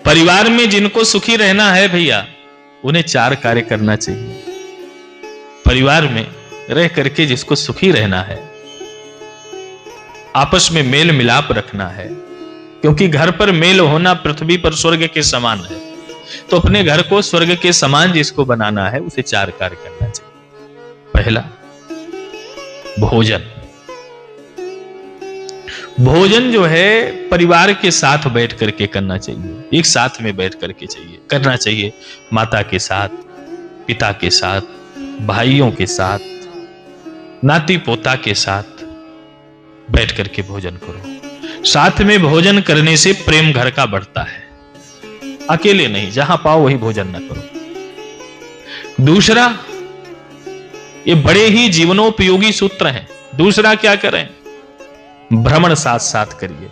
परिवार में जिनको सुखी रहना है भैया, उन्हें 4 कार्य करना चाहिए। परिवार में रह करके जिसको सुखी रहना है, आपस में मेल मिलाप रखना है, क्योंकि घर पर मेल होना पृथ्वी पर स्वर्ग के समान है। तो अपने घर को स्वर्ग के समान जिसको बनाना है, उसे 4 कार्य करना चाहिए। पहला, भोजन। भोजन जो है परिवार के साथ बैठ करके करना चाहिए, एक साथ में बैठ करके करना चाहिए। माता के साथ, पिता के साथ, भाइयों के साथ, नाती पोता के साथ बैठ करके भोजन करो। साथ में भोजन करने से प्रेम घर का बढ़ता है। अकेले नहीं, जहां पाओ वही भोजन न करो। दूसरा, ये बड़े ही जीवनोपयोगी सूत्र हैं। दूसरा क्या करें? भ्रमण साथ साथ करिए।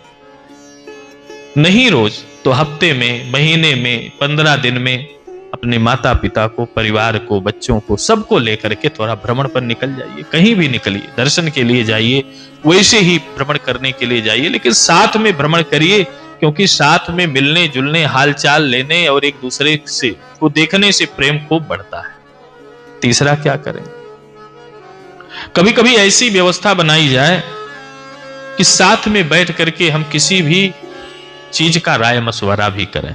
नहीं रोज तो हफ्ते में, महीने में, 15 दिन में अपने माता पिता को, परिवार को, बच्चों को, सबको लेकर के थोड़ा भ्रमण पर निकल जाइए। कहीं भी निकलिए, दर्शन के लिए जाइए, वैसे ही भ्रमण करने के लिए जाइए, लेकिन साथ में भ्रमण करिए, क्योंकि साथ में मिलने जुलने, हालचाल लेने और एक दूसरे से को देखने से प्रेम खूब बढ़ता है। तीसरा क्या करें? कभी कभी ऐसी व्यवस्था बनाई जाए कि साथ में बैठ करके हम किसी भी चीज का राय मशवरा भी करें।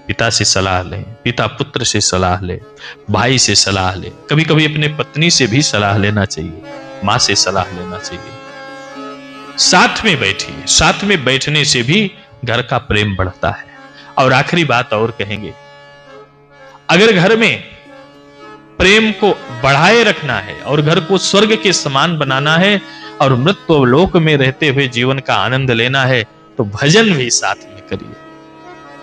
पिता से सलाह लें, पिता पुत्र से सलाह ले, भाई से सलाह ले, कभी कभी अपने पत्नी से भी सलाह लेना चाहिए, मां से सलाह लेना चाहिए। साथ में बैठिए। साथ में बैठने से भी घर का प्रेम बढ़ता है। और आखिरी बात और कहेंगे, अगर घर में प्रेम को बढ़ाए रखना है और घर को स्वर्ग के समान बनाना है और मृत्यु लोक में रहते हुए जीवन का आनंद लेना है, तो भजन भी साथ में करिए।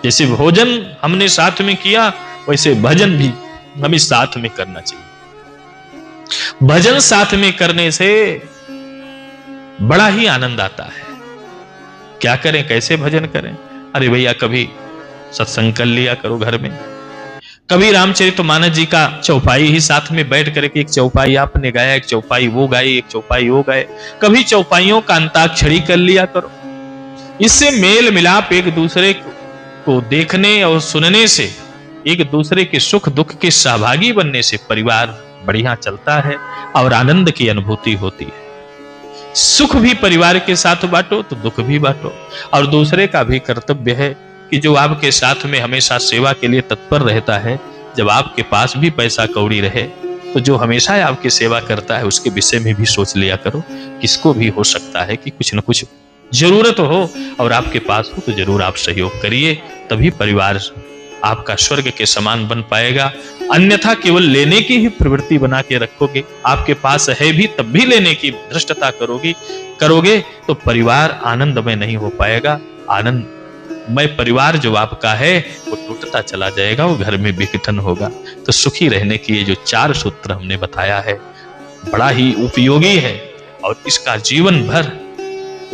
जैसे भोजन हमने साथ में किया, वैसे भजन भी हमें साथ में करना चाहिए। भजन साथ में करने से बड़ा ही आनंद आता है। क्या करें, कैसे भजन करें? अरे भैया, कभी सत्संग कर लिया करो घर में, कभी रामचरितमानस जी का चौपाई ही साथ में बैठ करके, एक चौपाई आपने गाया, एक चौपाई वो गाई, एक चौपाई वो गाए, कभी चौपाइयों का अंताक्षरी कर लिया करो। इससे मेल मिलाप, एक दूसरे को देखने और सुनने से, एक दूसरे के सुख दुख के सहभागी बनने से परिवार बढ़िया चलता है और आनंद की अनुभूति होती है। सुख भी परिवार के साथ बांटो तो दुख भी बांटो। और दूसरे का भी कर्तव्य है कि जो आपके साथ में हमेशा सेवा के लिए तत्पर रहता है, जब आपके पास भी पैसा कौड़ी रहे, तो जो हमेशा आपकी सेवा करता है उसके विषय में भी सोच लिया करो। किसको भी हो सकता है कि कुछ न कुछ जरूरत हो और आपके पास हो, तो जरूर आप सहयोग करिए, तभी परिवार आपका स्वर्ग के समान बन पाएगा। अन्यथा केवल लेने की ही प्रवृत्ति बना के रखोगे, आपके पास है भी तब भी लेने की धृष्टता करोगे तो परिवार आनंदमय नहीं हो पाएगा। आनंदमय परिवार जो आपका है वो टूटता चला जाएगा, वो घर में विघटन होगा। तो सुखी रहने की ये जो 4 सूत्र हमने बताया है, बड़ा ही उपयोगी है और इसका जीवन भर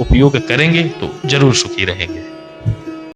उपयोग करेंगे तो जरूर सुखी रहेंगे।